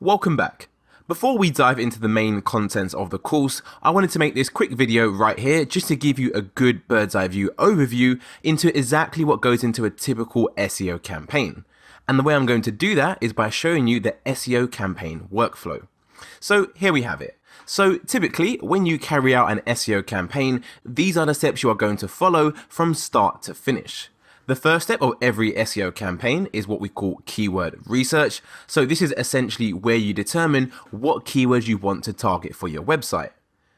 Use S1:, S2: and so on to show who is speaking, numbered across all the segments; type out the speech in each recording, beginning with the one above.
S1: Welcome back. Before we dive into the main contents of the course, I wanted to make this quick video right here just to give you a good bird's eye view overview into exactly what goes into a typical SEO campaign. And the way I'm going to do that is by showing you the SEO campaign workflow. So here we have it. So typically, when you carry out an SEO campaign, these are the steps you are going to follow from start to finish. The first step of every SEO campaign is what we call keyword research. So this is essentially where you determine what keywords you want to target for your website.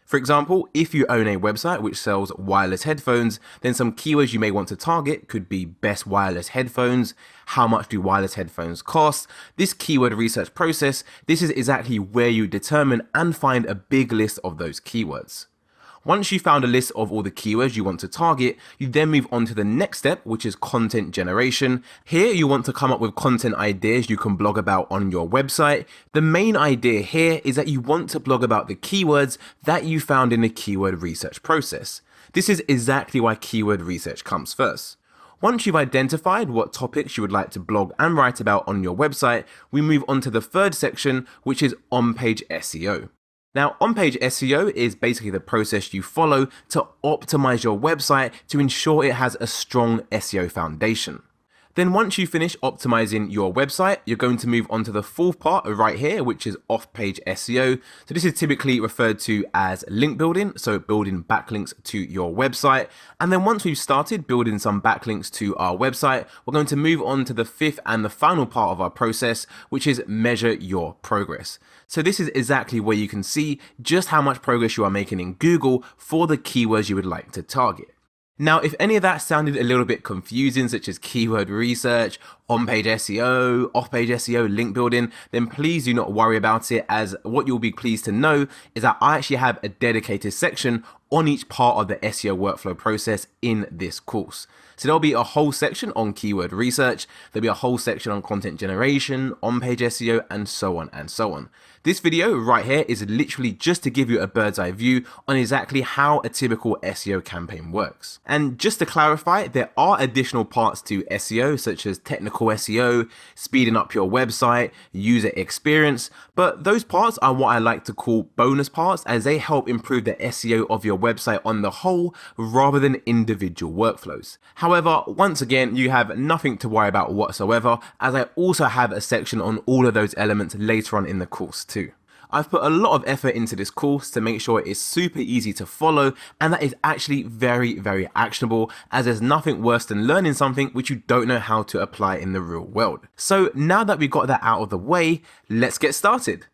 S1: For example, if you own a website which sells wireless headphones, then some keywords you may want to target could be best wireless headphones, how much do wireless headphones cost. This keyword research process, this is exactly where you determine and find a big list of those keywords. Once you've found a list of all the keywords you want to target, you then move on to the next step, which is content generation. Here, you want to come up with content ideas you can blog about on your website. The main idea here is that you want to blog about the keywords that you found in the keyword research process. This is exactly why keyword research comes first. Once you've identified what topics you would like to blog and write about on your website, we move on to the third section, which is on-page SEO. Now, on-page SEO is basically the process you follow to optimize your website to ensure it has a strong SEO foundation. Then once you finish optimizing your website, you're going to move on to the fourth part right here, which is off-page SEO. So this is typically referred to as link building, so building backlinks to your website. And then once we've started building some backlinks to our website, we're going to move on to the fifth and the final part of our process, which is measure your progress. So this is exactly where you can see just how much progress you are making in Google for the keywords you would like to target. Now, if any of that sounded a little bit confusing, such as keyword research, on-page SEO, off-page SEO, link building, then please do not worry about it, as what you'll be pleased to know is that I actually have a dedicated section on each part of the SEO workflow process in this course. So there'll be a whole section on keyword research, there'll be a whole section on content generation, on-page SEO, and so on and so on. This video right here is literally just to give you a bird's eye view on exactly how a typical SEO campaign works. And just to clarify, there are additional parts to SEO, such as technical SEO, speeding up your website, user experience, but those parts are what I like to call bonus parts, as they help improve the SEO of your website on the whole rather than individual workflows. However, once again, you have nothing to worry about whatsoever, as I also have a section on all of those elements later on in the course too. I've put a lot of effort into this course to make sure it is super easy to follow, and that is actually very actionable, as there's nothing worse than learning something which you don't know how to apply in the real world. So now that we've got that out of the way, let's get started.